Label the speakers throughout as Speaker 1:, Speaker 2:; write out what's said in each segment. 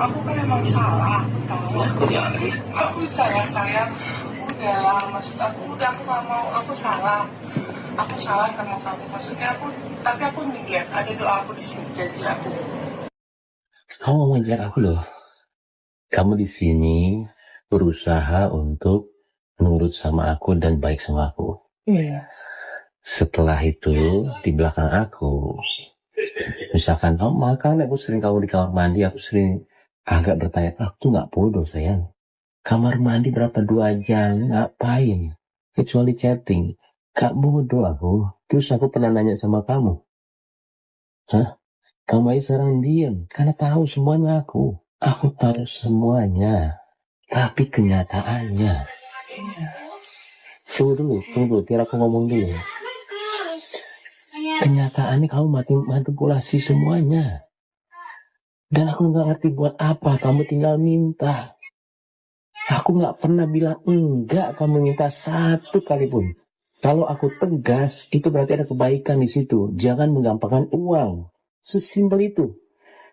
Speaker 1: Aku kan emang salah, aku tahu. Aku salah sayang. Udahlah, maksud aku udah aku gak mau, aku salah. Aku salah sama kamu. Maksudnya tapi aku ngeliat ada doa aku di sini, janji aku.
Speaker 2: Kamu mau ngajak aku loh. Kamu di sini berusaha untuk nurut sama aku dan baik sama aku.
Speaker 1: Iya.
Speaker 2: Setelah itu di belakang aku, misalkan kamu makan, aku sering kamu di kamar mandi, aku sering agak bertanya, aku nggak bodoh sayang. Kamar mandi berapa 2 jam, ngapain? Kecuali chatting. Gak bodoh aku. Terus aku pernah nanya sama kamu. Hah? Kamu aja sekarang diam. Karena tahu semuanya aku. Aku tahu semuanya. Tapi kenyataannya. Tunggu dulu. Biar aku ngomong dulu. Kenyataannya kamu manipulasi semuanya. Dan aku gak ngerti buat apa. Kamu tinggal minta. Aku gak pernah bilang enggak kamu minta satu kali pun. Kalau aku tegas, itu berarti ada kebaikan di situ. Jangan menggampangkan uang. Sesimpel itu.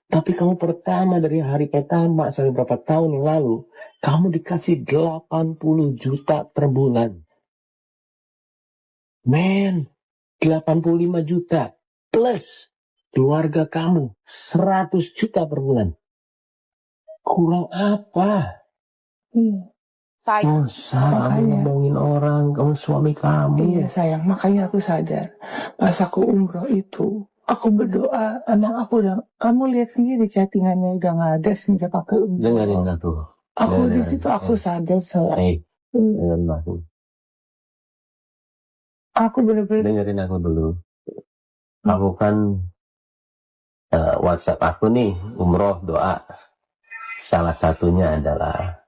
Speaker 2: Tapi kamu pertama dari hari pertama sampai berapa tahun yang lalu, kamu dikasih 80 juta per bulan. Men, 85 juta plus keluarga kamu 100 juta per bulan. Kurang apa?
Speaker 1: Sayang.
Speaker 2: Kamu ngomongin orang, kamu suami kamu.
Speaker 1: Iya sayang, makanya aku sadar. Pas aku umroh itu, aku berdoa, anak aku udah, kamu lihat sendiri chattingannya udah gak ada sejak aku umroh.
Speaker 2: Dengerin aku.
Speaker 1: Aku di situ aku sadar
Speaker 2: Dengerin aku.
Speaker 1: Aku bener-bener
Speaker 2: Dengerin aku dulu. Aku kan WhatsApp aku nih, umroh doa. Salah satunya adalah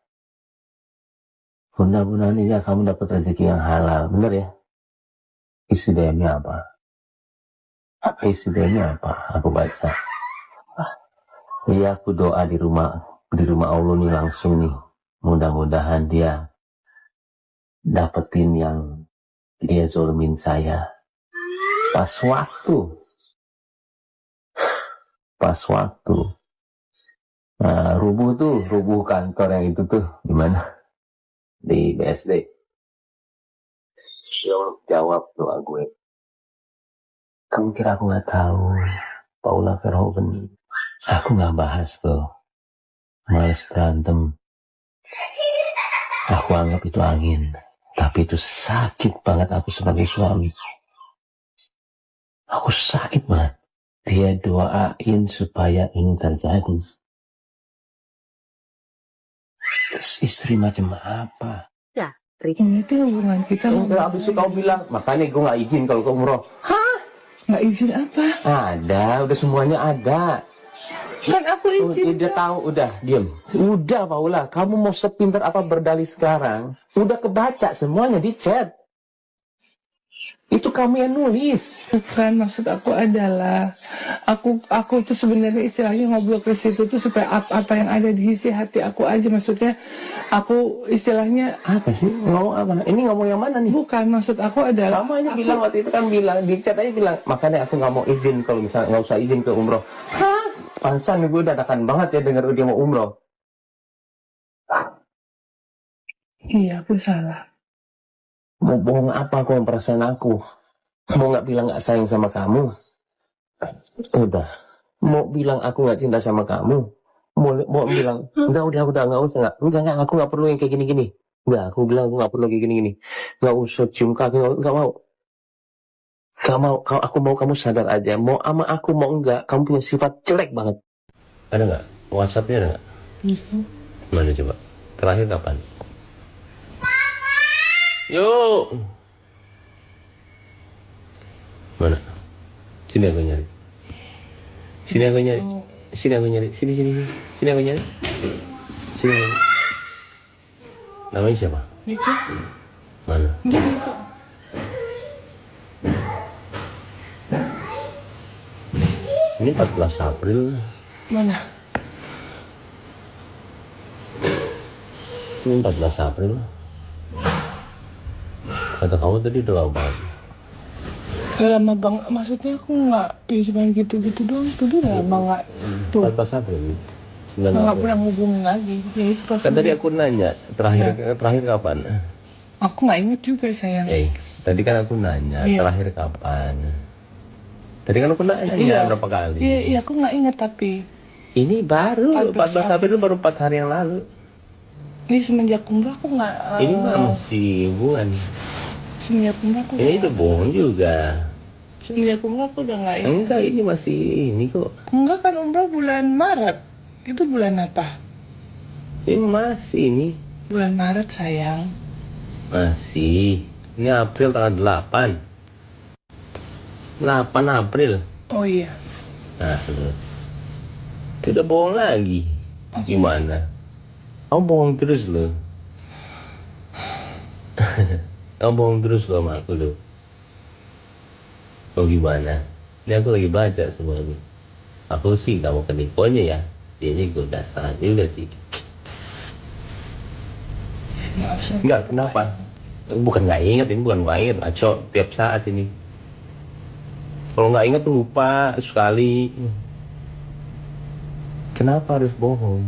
Speaker 2: mudah-mudahan ya kamu dapat rezeki yang halal. Bener ya? Isi DM-nya apa? Isi DM-nya apa? Aku baca. Iya, aku doa di rumah Allah nih langsung nih. Mudah-mudahan dia dapetin yang dia zolimin saya. Pas waktu rubuh kantor yang itu tuh gimana? Di BSD. Jawab doa gue. Kamu kira aku nggak tahu? Paula Verhoeven. Aku nggak bahas tuh. Males berantem. Aku anggap itu angin. Tapi itu sakit banget aku sebagai suami. Aku sakit banget. Dia doain supaya ini terjadi. Terus istri macam apa?
Speaker 1: ya, ini tuh hubungan kita.
Speaker 2: Habis itu kau bilang, makanya gue gak izin kalau ke umroh.
Speaker 1: Hah? Gak izin apa?
Speaker 2: Ada, udah semuanya ada.
Speaker 1: Kan aku izin.
Speaker 2: Dia tahu, udah, diem. Udah Paula, kamu mau sepintar apa berdalih sekarang? Udah kebaca semuanya di chat. Itu kamu yang nulis.
Speaker 1: Bukan, maksud aku adalah aku tuh sebenarnya istilahnya ngobrol ke situ tuh supaya apa yang ada di isi hati aku aja, maksudnya aku istilahnya
Speaker 2: apa sih ngomong apa? Ini ngomong yang mana nih?
Speaker 1: Bukan, maksud aku adalah
Speaker 2: kamu aja bilang waktu itu kan bilang di chat aja bilang makanya aku nggak mau izin kalau misalnya nggak usah izin ke umroh. Hah? Pansan gue dadakan banget ya dengar dia mau umroh.
Speaker 1: Iya, aku salah.
Speaker 2: Mau bohong apa kau perasaan aku? Mau nggak bilang nggak sayang sama kamu? Udah. Mau bilang aku nggak cinta sama kamu? Mau bilang enggak aku nggak perlu yang kayak gini-gini. Enggak, aku bilang aku nggak perlu kayak gini-gini. Nggak usah cium kaki, nggak mau. Aku mau kamu sadar aja. Mau ama aku mau enggak, kamu punya sifat jelek banget. Ada nggak? WhatsApp-nya ada nggak? Mana coba? Terakhir kapan? Yuk. Mana? Sini aku nyari. Sini aku nyari. Sini aku nyari. Sini. Namanya siapa?
Speaker 1: Niko.
Speaker 2: Mana?
Speaker 1: Niko.
Speaker 2: Ini 14 April.
Speaker 1: Mana?
Speaker 2: Ini 14 April. Kata kamu tadi udah lama banget.
Speaker 1: Lama banget, maksudnya aku nggak, ya cuma gitu-gitu doang. Tuh udah lama nggak. Tuh.
Speaker 2: 14 April. Udah
Speaker 1: nggak pernah ngubungin lagi. Ya, itu
Speaker 2: Kan tadi aku nanya terakhir kapan?
Speaker 1: aku nggak inget juga sayang.
Speaker 2: Tadi kan aku nanya terakhir kapan. Tadi kan aku nanya berapa kali.
Speaker 1: Iya, aku nggak inget tapi.
Speaker 2: Ini baru 14 April baru 4 hari yang lalu.
Speaker 1: Ini semenjak umrah aku nggak.
Speaker 2: Ini mah masih hubungan.
Speaker 1: Semenjak umrah aku.
Speaker 2: Ini udah bohong juga.
Speaker 1: Semenjak umrah aku udah nggak inget.
Speaker 2: Enggak, ini masih ini kok.
Speaker 1: Enggak kan umrah bulan Maret. Itu bulan apa?
Speaker 2: Ini masih ini.
Speaker 1: Bulan Maret sayang.
Speaker 2: Masih. Ini April tanggal 8. 8 April.
Speaker 1: Oh iya.
Speaker 2: Nah, itu udah bohong lagi. Gimana? Kamu bohong terus loh. Kamu bohong terus loh sama aku loh. Oh gimana? Ini aku lagi baca semua ini. Aku sih gak mau kenipuannya ya. Dia juga udah salah juga sih. Enggak, kenapa? Bukan gak inget, ini bukan gak inget. Ngaco tiap saat ini. Kalau gak inget tuh lupa sekali. Kenapa harus bohong?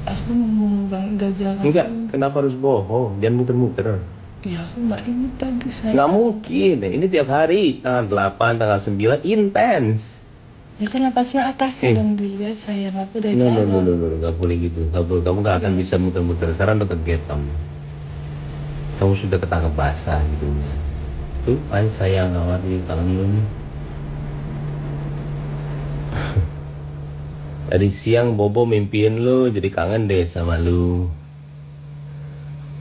Speaker 1: Aku mau jalan.
Speaker 2: Enggak, kenapa harus bohong? Jangan muter-muter.
Speaker 1: Ya aku nggak inget tadi saya.
Speaker 2: Nggak mungkin, ini tiap hari tanggal 8, tanggal 9 intens.
Speaker 1: Ya kan napasnya atasnya dan dilihat sayang aku udah jalan.
Speaker 2: Nggak boleh gitu, nggak boleh. Kamu nggak akan bisa muter-muter. Sekarang udah ke kamu. Kamu sudah ketangkep basah gitu. Tuh, ay sayang awal di tangan lu nih. Tadi siang Bobo mimpiin lu, jadi kangen deh sama lu.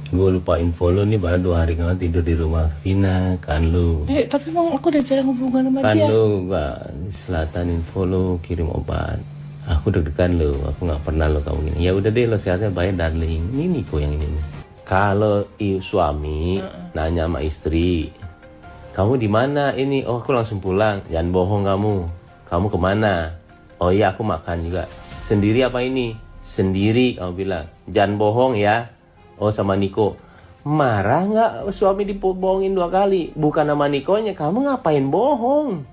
Speaker 2: Gue lupa info lu nih, baru 2 hari kan tidur di rumah Vina, kan lu.
Speaker 1: Tapi emang aku udah jarang hubungan sama
Speaker 2: kan
Speaker 1: dia.
Speaker 2: Kan lu gak di selatan info lu, kirim obat. Aku deg-degan lu, aku gak pernah lu kamu gini. Ya udah deh lo sehatnya baik darling. Ini Niko yang ini. Kalau suami nanya sama istri, kamu di mana ini? Oh aku langsung pulang. Jangan bohong kamu. Kamu kemana? Oh iya aku makan juga. Sendiri apa ini? Sendiri kamu bilang. Jangan bohong ya. Oh sama Niko. Marah nggak suami dibohongin 2 kali? Bukan sama Nikonya. Kamu ngapain bohong?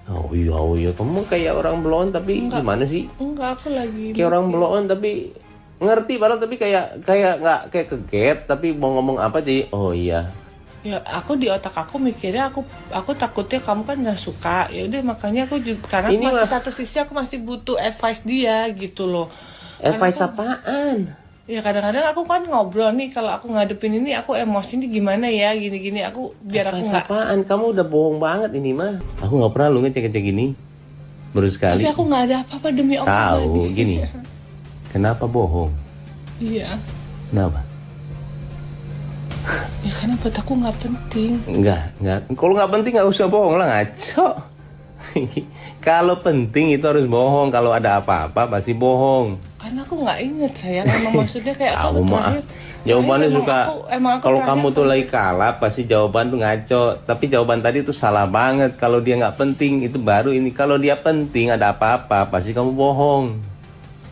Speaker 2: Oh iya kamu kayak orang belon tapi gimana sih?
Speaker 1: Enggak, aku lagi
Speaker 2: kayak orang belon tapi ngerti padahal tapi kayak nggak kayak kegep tapi mau ngomong apa sih? Oh iya.
Speaker 1: Ya aku di otak aku mikirnya aku takutnya kamu kan nggak suka. Ya udah makanya aku juga karena ini masih satu sisi aku masih butuh advice dia gitu loh.
Speaker 2: Advice apaan?
Speaker 1: Ya kadang-kadang aku kan ngobrol nih kalau aku ngadepin ini aku emosi nih gimana ya gini-gini aku biar aku nggak.
Speaker 2: Apaan? Kamu udah bohong banget ini mah. Aku nggak pernah lu ngecek-ngecek gini. Baru sekali.
Speaker 1: Tapi aku nggak ada apa-apa demi Allah.
Speaker 2: Tahu gini. Kenapa bohong?
Speaker 1: Iya.
Speaker 2: Kenapa?
Speaker 1: Ya karena buat aku nggak penting.
Speaker 2: Enggak. Kalau nggak penting nggak usah bohong lah, ngaco. Kalau penting itu harus bohong. Kalau ada apa-apa pasti bohong.
Speaker 1: Karena aku nggak inget sayang. Emang maksudnya kayak
Speaker 2: aku terakhir. Jawabannya suka. Kalau kamu tuh lagi kalah pasti jawaban tuh ngaco. Tapi jawaban tadi tuh salah banget. Kalau dia nggak penting itu baru ini. Kalau dia penting ada apa-apa pasti kamu bohong.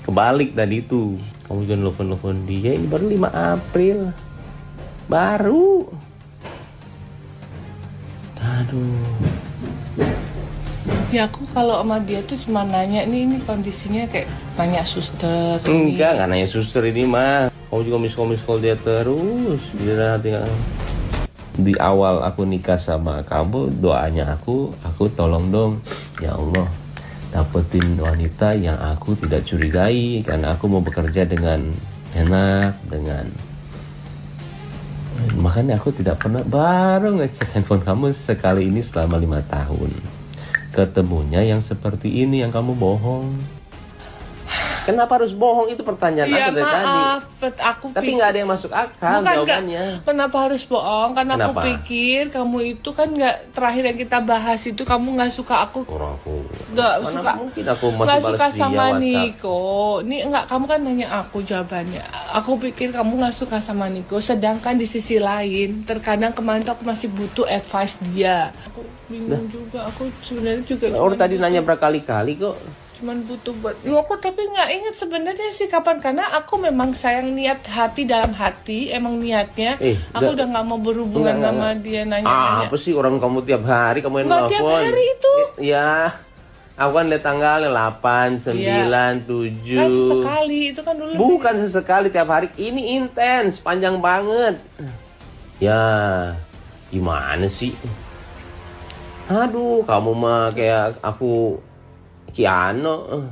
Speaker 2: Kebalik tadi itu. Kamu jangan telepon dia. Ini baru 5 April. Baru. Aduh.
Speaker 1: Ya aku kalau sama dia tuh cuma nanya ini kondisinya kayak tanya suster.
Speaker 2: Enggak nanya suster ini mah. Kamu juga miss call dia terus. Di awal aku nikah sama kamu, doanya aku tolong dong ya Allah dapetin wanita yang aku tidak curigai karena aku mau bekerja dengan enak makanya aku tidak pernah baru ngecek handphone kamu sekali ini selama 5 tahun. Ketemunya yang seperti ini yang kamu bohong. Kenapa harus bohong? Itu pertanyaan aku dari tadi. Tapi nggak ada yang masuk akal jawabannya.
Speaker 1: Kenapa harus bohong? Karena aku pikir kamu itu kan nggak terakhir yang kita bahas itu kamu nggak suka aku. Nggak suka.
Speaker 2: Mungkin aku
Speaker 1: nggak suka sama Niko. Ini nggak kamu kan nanya aku jawabannya. Aku pikir kamu nggak suka sama Niko. Sedangkan di sisi lain terkadang kemarin tuh aku masih butuh advice dia. Aku bingung juga. Aku sebenarnya juga.
Speaker 2: Orang tadi nanya berkali-kali kok.
Speaker 1: Cuman butuh buat aku tapi nggak inget sebenarnya sih kapan karena aku memang sayang niat hati dalam hati emang niatnya aku udah nggak mau berhubungan sama dia nanya
Speaker 2: apa sih orang kamu tiap hari kamu yang
Speaker 1: nelfon tiap hari itu
Speaker 2: ya Aku kan lihat tanggalnya 8, 9,
Speaker 1: Iya.
Speaker 2: 7.
Speaker 1: Kan sesekali itu kan dulu.
Speaker 2: Bukan sesekali tiap hari. Ini intens, panjang banget. Ya, gimana sih? Aduh, kamu mah kayak aku Kiano.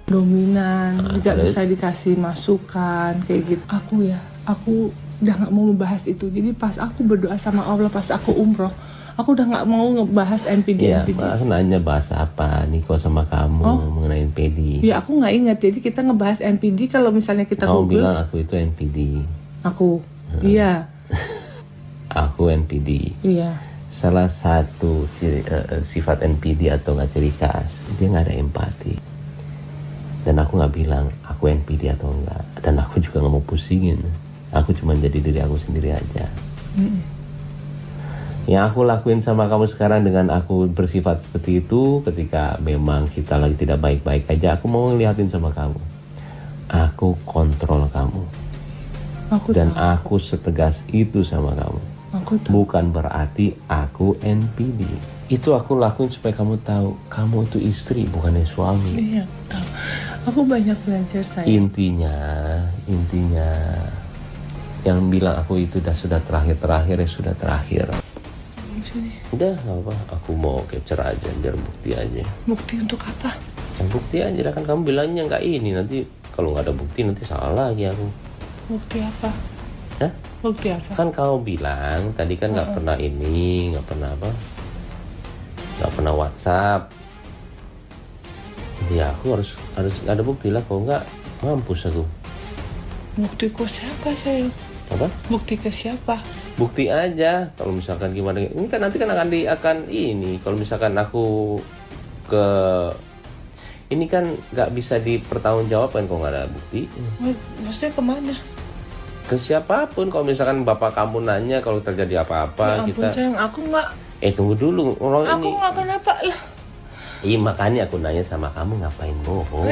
Speaker 1: Dominan, tidak
Speaker 2: terus?
Speaker 1: bisa dikasih masukan kayak gitu. Aku udah nggak mau membahas itu. Jadi pas aku berdoa sama Allah, pas aku umroh, aku udah nggak mau ngebahas NPD.
Speaker 2: Ya, aku nanya bahasa apa Niko sama kamu mengenai NPD.
Speaker 1: Ya aku nggak ingat. Jadi kita ngebahas NPD kalau misalnya kita
Speaker 2: Kamu
Speaker 1: Google.
Speaker 2: bilang aku itu NPD.
Speaker 1: Aku, iya,
Speaker 2: Aku NPD.
Speaker 1: iya.
Speaker 2: Salah satu sifat NPD atau nggak ciri khas, dia nggak ada empati. Dan aku nggak bilang aku NPD atau enggak. Dan aku juga nggak mau pusingin. Aku cuma jadi diri aku sendiri aja. Yang aku lakuin sama kamu sekarang dengan aku bersifat seperti itu, ketika memang kita lagi tidak baik-baik aja, aku mau ngeliatin sama kamu. Aku kontrol kamu. Dan aku setegas itu sama kamu. Bukan berarti aku NPD. Itu aku lakuin supaya kamu tahu, kamu itu istri bukannya suami.
Speaker 1: Iya, tahu. Aku banyak belajar saya.
Speaker 2: Intinya yang bilang aku itu sudah terakhir ya sudah terakhir. Udah nggak apa, aku mau capture aja biar bukti aja.
Speaker 1: Bukti untuk apa?
Speaker 2: Yang bukti aja kan kamu bilangnya nggak ini, nanti kalau nggak ada bukti nanti salah lagi aku.
Speaker 1: Bukti apa?
Speaker 2: Hah?
Speaker 1: Bukti apa?
Speaker 2: Kan kamu bilang tadi kan nggak pernah ini, nggak pernah apa? Nggak pernah WhatsApp. Ya aku harus ada bukti lah, kalau nggak mampus aku.
Speaker 1: Bukti ke siapa sayang?
Speaker 2: Apa?
Speaker 1: Bukti ke siapa?
Speaker 2: Bukti aja. Kalau misalkan gimana? Ini kan nanti kan akan ini. Kalau misalkan aku ke ini kan nggak bisa dipertanggungjawabkan kalau nggak ada bukti.
Speaker 1: Maksudnya kemana?
Speaker 2: Ke siapapun. Kalau misalkan bapak kamu nanya kalau terjadi apa-apa,
Speaker 1: Ya ampun sayang, aku nggak.
Speaker 2: Tunggu dulu orang
Speaker 1: Aku
Speaker 2: ini.
Speaker 1: nggak kenapa lah.
Speaker 2: Iya makanya aku nanya sama kamu ngapain bohong.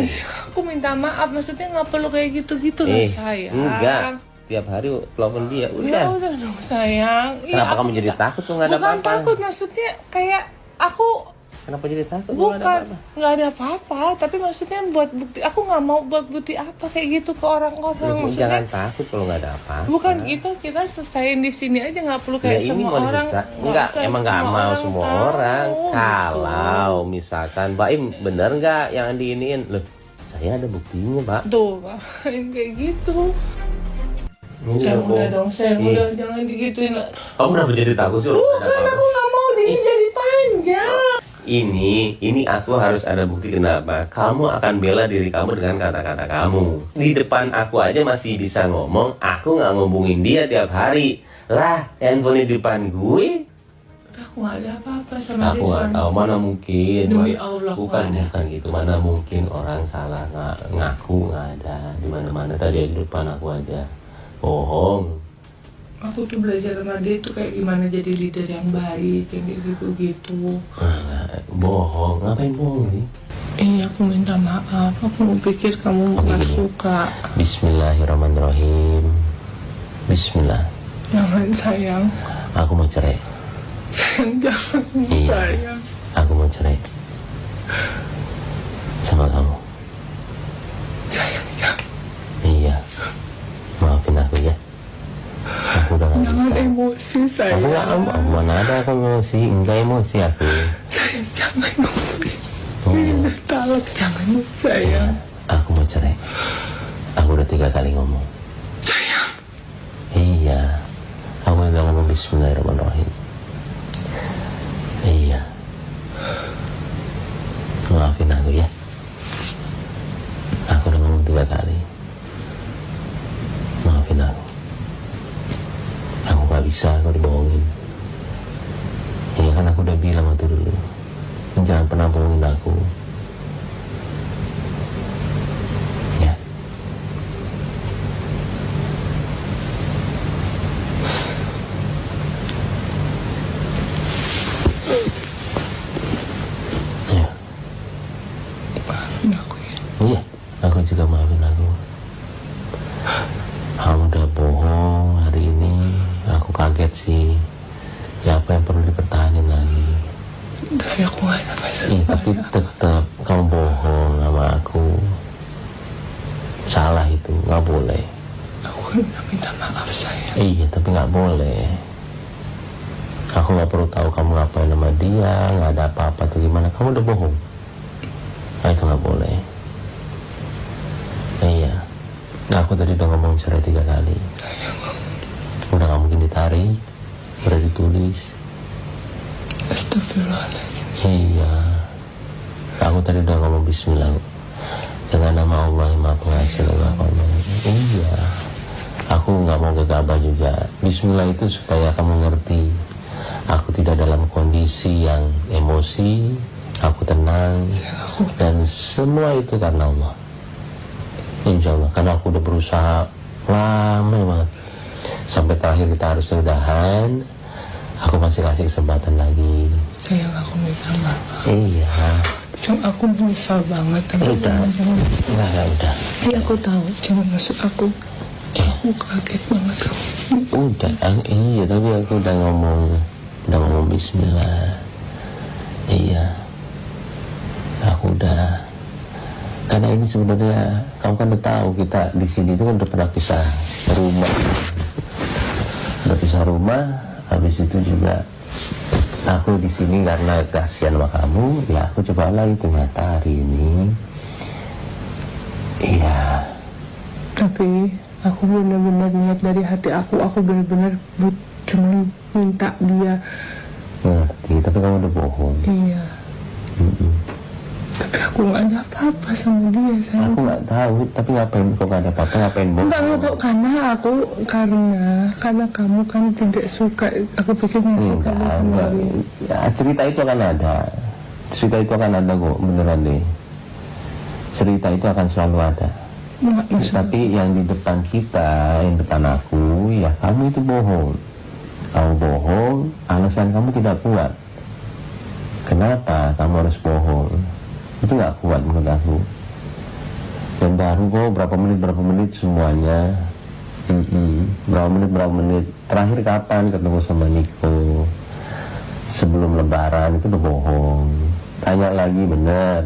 Speaker 1: Aku minta maaf, maksudnya nggak perlu kayak gitu-gitu lah sayang.
Speaker 2: Enggak. Tiap hari telepon dia.
Speaker 1: Ya udah dong sayang.
Speaker 2: Kenapa kamu jadi takut tuh nggak ada apa-apa?
Speaker 1: Bukan takut, maksudnya kayak aku.
Speaker 2: Kenapa jadi takut?
Speaker 1: Bukan, nggak ada apa-apa. Tapi maksudnya buat bukti, aku nggak mau buat bukti apa kayak gitu ke orang-orang. Maksudnya
Speaker 2: jangan takut kalau nggak ada apa-apa.
Speaker 1: bukan itu, kita selesaiin di sini aja, nggak perlu kayak semua orang.
Speaker 2: Enggak, emang nggak mau semua orang. Kalau misalkan Mbak Im bener nggak yang diiniin? Loh, saya ada buktinya Pak.
Speaker 1: Tuh, main kayak gitu. Saya udah dong, saya udah, jangan digituin.
Speaker 2: Kamu kenapa jadi takut sih?
Speaker 1: Bukan, aku nggak mau ini jadi panjang.
Speaker 2: Ini aku harus ada bukti. Kenapa? Kamu akan bela diri kamu dengan kata-kata kamu. Di depan aku aja masih bisa ngomong, aku nggak ngomongin dia tiap hari. Lah, handphone di depan gue.
Speaker 1: Aku nggak ada apa-apa sama dia.
Speaker 2: Aku nggak tahu, mana mungkin.
Speaker 1: Demi Allah,
Speaker 2: bukan gitu. Mana mungkin orang salah ngaku nggak ada di mana-mana. Tadi di depan aku aja. Bohong.
Speaker 1: Aku tuh belajar sama dia tuh kayak gimana jadi leader yang baik, yang kayak gitu-gitu.
Speaker 2: Bohong, ngapain bohong sih?
Speaker 1: Aku minta maaf, aku pikir kamu nggak suka.
Speaker 2: Bismillahirrahmanirrahim. Bismillah.
Speaker 1: Jangan sayang.
Speaker 2: Aku mau cerai.
Speaker 1: Sayang jangan sayang.
Speaker 2: Aku mau cerai sama kamu.
Speaker 1: Sayang jangan.
Speaker 2: Iya. Maafin aku ya. Aku udah gak
Speaker 1: Jangan
Speaker 2: bisa.
Speaker 1: emosi sayang.
Speaker 2: Aku mana ada aku emosi. Enggak emosi aku.
Speaker 1: Sayang jangan emosi.
Speaker 2: Oh.
Speaker 1: Talak jangan sayang.
Speaker 2: Aku mau cerai. Aku udah 3 kali ngomong.
Speaker 1: Sayang.
Speaker 2: Iya. Aku udah ngomong Bismillahirrahmanirrahim. Iya. Maafin aku ya. Aku udah ngomong 3 kali. Maafin aku. Aku gak bisa kalau dibohongin. Ya kan aku udah bilang waktu dulu, jangan pernah bohongin aku. Ya. Ya.
Speaker 1: Maafin aku ya.
Speaker 2: Iya, aku juga maafin aku. Kamu udah bohong hari ini. Aku kaget sih. Ya apa yang perlu dipertahankan lagi?
Speaker 1: Tapi aku gak ada masalah.
Speaker 2: Tapi tetap kamu bohong sama aku. Salah itu, nggak boleh.
Speaker 1: Aku kan udah minta maaf sayang.
Speaker 2: Iya, tapi nggak boleh. Aku nggak perlu tahu kamu ngapain sama dia, nggak ada apa-apa atau gimana. Kamu udah bohong. Nah, itu nggak boleh. Iya. Nah, aku tadi udah ngomong cerai 3 kali. Udah nggak mungkin ditarik, udah ditulis.
Speaker 1: Astagfirullahaladzim.
Speaker 2: Iya. Aku tadi udah ngomong bismillah. Dengan nama Allah yang Maha Pengasih dan Maha Penyayang. Iya. Aku nggak mau gegabah juga. Bismillah itu supaya kamu ngerti. Aku tidak dalam kondisi yang emosi. Aku tenang. Dan semua itu karena Allah. Insya Allah. Karena aku udah berusaha lama banget. Sampai terakhir kita harus udahan. Aku masih kasih kesempatan lagi.
Speaker 1: Sayang, aku minta maaf.
Speaker 2: Iya.
Speaker 1: Cuma aku menyesal banget.
Speaker 2: Udah. Enggak, udah.
Speaker 1: Iya, aku tahu. Cuma maksud aku. Aku kaget banget kamu.
Speaker 2: Udah, iya, tapi aku udah ngomong bismillah. Iya. Aku udah. Karena ini sebenarnya kamu kan udah tahu kita di sini itu kan udah pernah pisah rumah. Udah pisah rumah, habis itu juga aku di sini karena kasihan sama kamu, ya aku coba lagi ternyata hari ini. Iya.
Speaker 1: Tapi aku benar-benar niat dari hati aku benar-benar cuma minta dia.
Speaker 2: Ngerti, tapi kamu udah bohong.
Speaker 1: Iya. Tapi aku nggak ada apa-apa sama dia, sayang.
Speaker 2: Aku nggak tahu, tapi ngapain kok nggak ada apa-apa, ngapain bohong?
Speaker 1: Enggak, karena kamu kan tidak suka. Aku pikir nggak suka sama dia.
Speaker 2: Ya, cerita itu akan ada. Cerita itu akan ada kok, beneran deh. Cerita itu akan selalu ada. Tapi yang di depan kita, yang depan aku, ya kamu itu bohong. Kamu bohong, alasan kamu tidak kuat. Kenapa kamu harus bohong? Itu nggak kuat menurut aku. Dan baru kok berapa menit semuanya. Berapa menit. Terakhir kapan ketemu sama Niko? Sebelum lebaran itu udah bohong. Tanya lagi bener.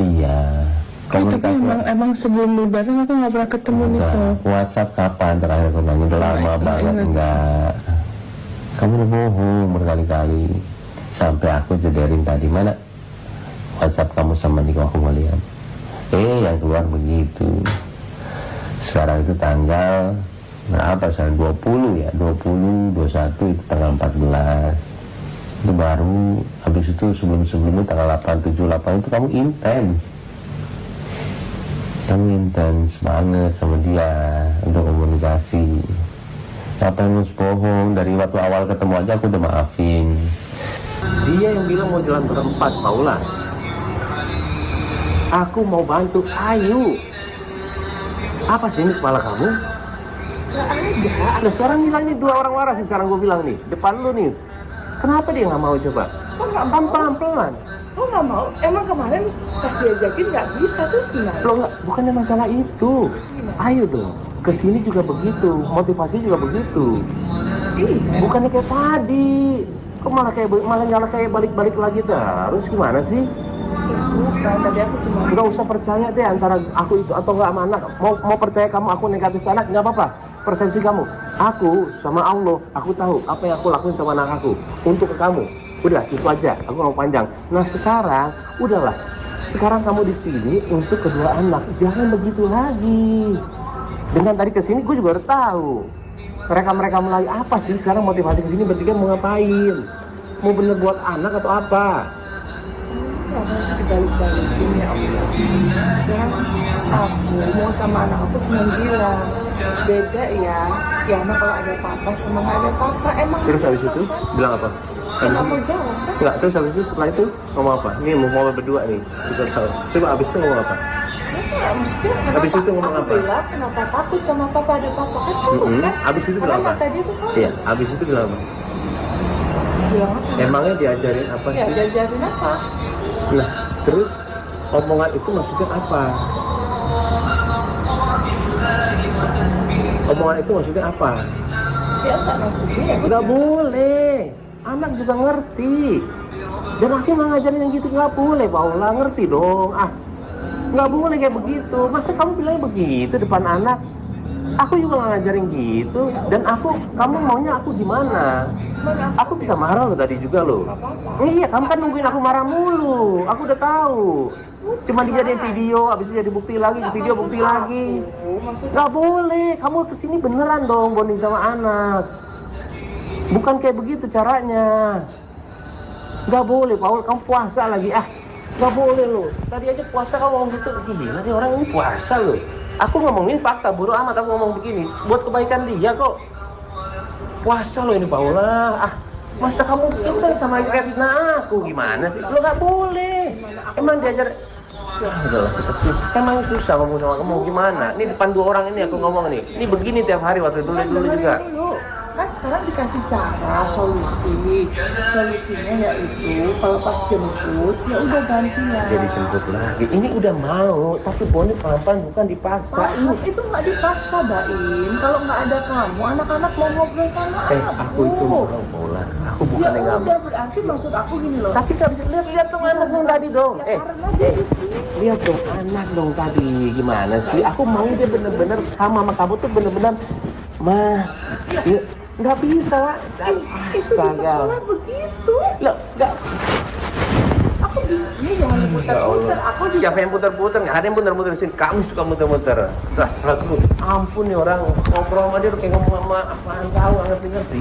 Speaker 2: Iya.
Speaker 1: Tapi emang sebelum lebaran aku nggak pernah ketemu Niko.
Speaker 2: WhatsApp kapan terakhir aku nanya? Udah lama banget. Enggak. Kamu udah bohong berkali-kali. Sampai aku jederin tadi, mana WhatsApp kamu sama Niko, aku mau lihat. Yang keluar begitu. Sekarang itu tanggal berapa sekarang? 20 ya, 20, 21 itu tanggal 14. Itu baru, habis itu sebelum-sebelumnya tanggal 8, 7, 8 itu kamu intens. Kamu intens banget sama dia untuk komunikasi. Ngapain harus bohong? Dari waktu awal ketemu aja aku udah maafin. Dia yang bilang mau jalan berempat, Paula. Aku mau bantu, ayo. Apa sih ini kepala kamu?
Speaker 1: Gak ada.
Speaker 2: Nah, sekarang bilangnya 2 orang waras nih, sekarang gue bilang nih, depan lu nih. Kenapa dia nggak mau coba?
Speaker 1: Kok nggak mau?
Speaker 2: Pelan-pelan.
Speaker 1: Kok nggak mau? Emang kemarin pas diajakin nggak bisa, terus gimana?
Speaker 2: Lo nggak, bukannya masalah itu. Ayo dong, kesini juga begitu, motivasi juga begitu.
Speaker 1: Iya.
Speaker 2: Bukannya kayak tadi. Kok malah kayak balik-balik lagi terus, gimana sih?
Speaker 1: Bukan, tadi aku cuma
Speaker 2: Nggak usah percaya deh antara aku itu atau nggak sama anak. Mau percaya kamu aku negatif ke anak, nggak apa-apa. Persepsi kamu. Aku sama Allah, aku tahu apa yang aku lakuin sama anak aku untuk ke kamu. Udah, itu aja. Aku nggak mau panjang. Nah sekarang, udahlah. Sekarang kamu di sini untuk kedua anak. Jangan begitu lagi. Dengan tadi kesini, gue juga udah tahu. Mereka mulai apa sih sekarang motivasi kesini bertiga mau ngapain? Mau bener buat anak atau apa?
Speaker 1: nggak harus dibalik-balikin ya Allah. Sekarang aku mau sama anak aku cuma bilang beda ya. Ya anak kalau ada papa sama nggak ada papa emang.
Speaker 2: Terus habis itu bilang apa?
Speaker 1: Nggak mau jawab kan?
Speaker 2: Enggak, terus habis itu setelah itu ngomong apa? Ini mau berdua nih, kita tahu. Coba habis itu ngomong apa?
Speaker 1: Ya, maksudnya
Speaker 2: Habis itu ngomong
Speaker 1: aku
Speaker 2: apa?
Speaker 1: bilang kenapa takut sama papa ada papa kan tahu kan?
Speaker 2: Habis itu bilang
Speaker 1: Karena
Speaker 2: apa?
Speaker 1: tadi tuh kan
Speaker 2: Iya, habis itu bilang apa?
Speaker 1: bilang apa?
Speaker 2: Emangnya diajarin apa
Speaker 1: Ya
Speaker 2: sih?
Speaker 1: diajarin apa?
Speaker 2: Nah, terus omongan itu maksudnya apa? Omongan itu maksudnya apa?
Speaker 1: Ya nggak maksudnya.
Speaker 2: Nggak boleh. Anak juga ngerti. Dan aku nggak ngajarin yang gitu, nggak boleh, Paula, ngerti dong. Nggak boleh kayak begitu. Masa kamu bilangnya begitu depan anak? Aku juga nggak ngajarin gitu. Dan kamu maunya aku gimana? Aku bisa marah loh tadi juga loh. Iya, kamu kan nungguin aku marah mulu. Aku udah tahu. Cuma dijadiin video, habis itu jadi bukti lagi, video bukti lagi. Nggak boleh. Kamu kesini beneran dong bonding sama anak. Bukan kayak begitu caranya. Nggak boleh, Paul. Kamu puasa lagi. Nggak boleh loh. Tadi aja puasa kamu ngomong gitu. Gila nih orang ini puasa loh. Aku ngomongin fakta, bodo amat aku ngomong begini. Buat kebaikan dia kok. Puasa loh ini, Paula. Masa kamu kita sama kayak fitnah aku? Gimana sih? Lo nggak boleh. Emang diajar. Ya udahlah, sih. Emang susah ngomong sama kamu gimana? Ini depan 2 orang ini aku ngomong nih. Ini begini tiap hari waktu dulu juga.
Speaker 3: Kan sekarang dikasih cara, solusinya yaitu kalau pas jemput ya udah gantian.
Speaker 2: Jadi jemput lagi. Ini udah mau, tapi bonding pelan-pelan bukan dipaksa.
Speaker 3: Itu nggak dipaksa, Baim. Kalau nggak ada kamu, anak-anak mau ngobrol sama
Speaker 2: aku itu orang Paula. Aku bukan yang ngambil.
Speaker 3: Udah berarti maksud aku gini loh.
Speaker 2: Tapi nggak bisa lihat dong anak dong tadi dong. Lihat dong anak dong tadi. Gimana sih? Aku mau dia bener-bener sama kamu tuh bener-bener nggak bisa.
Speaker 3: Itu di sekolah begitu.
Speaker 2: Loh, nggak.
Speaker 3: Aku ini jangan putar-putar.
Speaker 2: Siapa yang putar-putar? Nggak ada yang putar-putar di sini. Kamu suka muter-muter. Ampun nih orang ngobrol sama dia kayak ngomong sama apaan tahu ngerti-ngerti.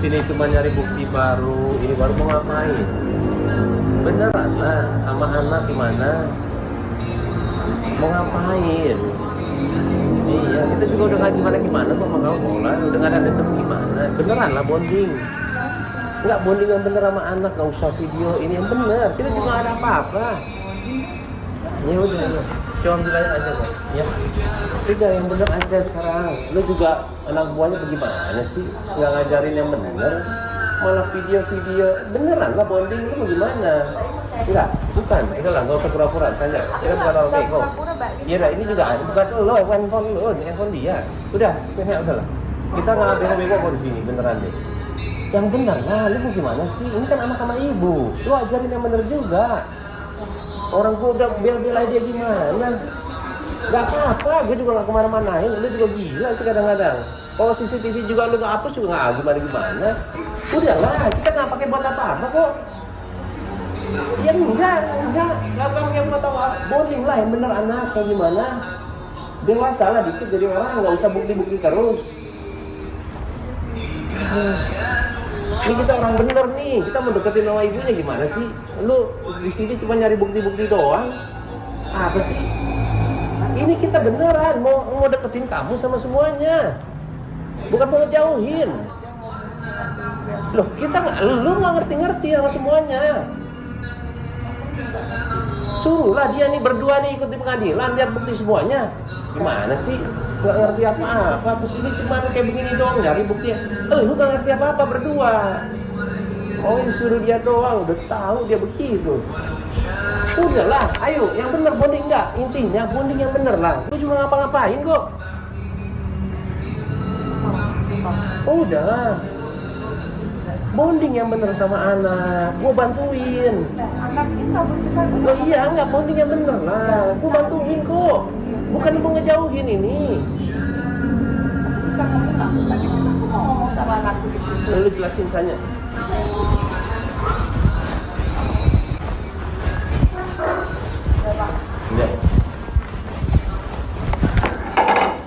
Speaker 2: Sini cuma nyari bukti baru. Ini baru mau ngapain? Beneran lah sama anak gimana? Mau ngapain? Iya, kita juga udah nggak gimana kok sama kamu Paula. Udah nggak ada gimana. Beneran lah bonding. Nggak bonding yang bener sama anak, nggak usah video ini yang bener. Kita juga nggak ada apa-apa. Ya udah, coba bilangin aja kok. Ya, udah yang bener aja sekarang. Lu juga anak buahnya bagaimana sih? Nggak ngajarin yang bener, malah video-video. Beneran lah bonding itu bagaimana? Enggak, bukan. Udah lah, nggak usah pura-pura. Tanya, kita bukan orang kayak kau. Iya dah, ini juga bukan lo, handphone lo, handphone dia. Udah lah. Kita nggak bego-bego kok di sini, beneran deh. Yang benar lah, lu mau gimana sih? Ini kan anak sama ibu, lu ajarin yang bener juga. Orang gua udah bela-belain dia gimana? Gak apa-apa, gue juga gak kemana-manain. Lu juga gila sih kadang-kadang. Kalau CCTV juga lu gak hapus juga gak gimana-gimana. Udahlah, kita gak pakai buat apa-apa kok. Ya enggak pakai buat apa. Bonding lah yang bener anak kayak gimana. Dewasa lah dikit jadi orang, gak usah bukti-bukti terus. Ini kita orang bener nih, kita mau deketin sama ibunya gimana sih? Lu di sini cuma nyari bukti-bukti doang. Apa sih? Ini kita beneran mau deketin kamu sama semuanya. Bukan mau ngejauhin. Loh, lu nggak ngerti-ngerti sama semuanya. Suruhlah dia nih berdua nih ikut di pengadilan, lihat bukti semuanya. Gimana sih? Nggak ngerti apa-apa, kesini cuma kayak begini doang, nyari buktinya. Lu nggak ngerti apa-apa berdua. Oh, ini suruh dia doang, udah tahu dia begitu. Udahlah, ayo, yang bener bonding nggak? Intinya bonding yang bener lah. Lu juga ngapa-ngapain kok. Udahlah, bonding yang bener sama anak. Gua bantuin.
Speaker 3: Anak ini nggak berkesan.
Speaker 2: Oh iya, nggak bonding yang bener lah. Gua bantuin kok. Bukan mau ngejauhin ini.
Speaker 3: Bisa ngomong nggak? Tadi kan aku mau ngomong sama anakku di situ.
Speaker 2: Lu jelasin saja. Ya.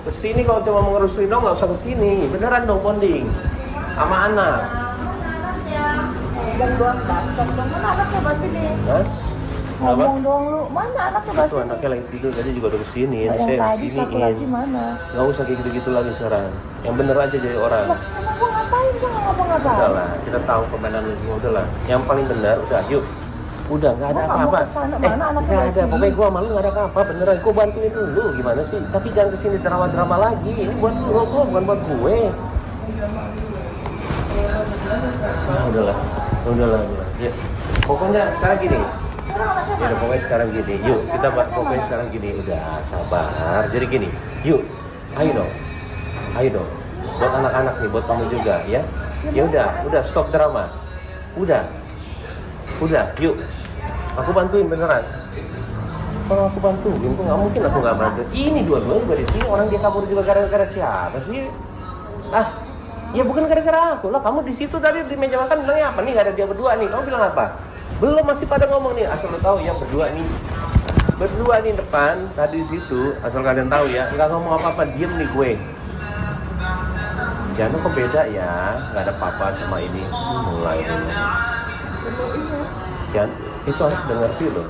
Speaker 2: Kesini kalau cuma mau ngerusuin dong nggak usah kesini. Beneran dong bonding sama anak.
Speaker 3: Dan gua mana anaknya berarti nih?
Speaker 2: Hah?
Speaker 3: Ngomong dong lu, mana anaknya berarti?
Speaker 2: Tuh anaknya lagi tidur tadi juga udah kesini.
Speaker 3: Yang
Speaker 2: Saya
Speaker 3: tadi satu lagi
Speaker 2: kesiniin.
Speaker 3: mana?
Speaker 2: Nggak usah kayak gitu-gitu lagi sekarang. Yang bener aja jadi orang.
Speaker 3: Lah, emang gua ngapain? Gua nggak ngapa-ngapain.
Speaker 2: Udah lah, kita tahu permainan lu semua. Udah lah, yang paling benar udah yuk. Udah nggak ada
Speaker 3: Gua nggak
Speaker 2: apa-apa.
Speaker 3: mau kesana, mana anaknya
Speaker 2: Nggak ada.
Speaker 3: lagi?
Speaker 2: Pokoknya gua sama lu nggak ada apa-apa. Beneran, gua bantuin lu gimana sih? Tapi jangan kesini drama-drama lagi. Ini buat lu kok, bukan buat gue. Nah, udahlah. Ya. Pokoknya sekarang gini. Ya udah, pokoknya sekarang gini. Yuk, kita pokoknya sekarang gini. Udah sabar. Jadi gini. Yuk, ayo dong. Buat anak-anak nih, buat kamu juga ya. Ya udah stop drama. Udah, yuk. Aku bantuin beneran. Kalau aku bantuin, kok nggak mungkin aku nggak bantu. Ini dua-duanya juga di sini. Orang dia kabur juga gara-gara siapa sih? Ya bukan gara-gara aku lah. Kamu di situ tadi di meja makan bilangnya apa nih? Gak ada dia berdua nih. Kamu bilang apa? Belum, masih pada ngomong nih. Asal lo tahu ya, berdua nih depan tadi di situ. Asal kalian tahu ya, nggak ngomong apa-apa, diem nih gue. Jangan kok beda ya, nggak ada papa sama ini. Mulai dulu. Jangan, itu harus udah ngerti loh.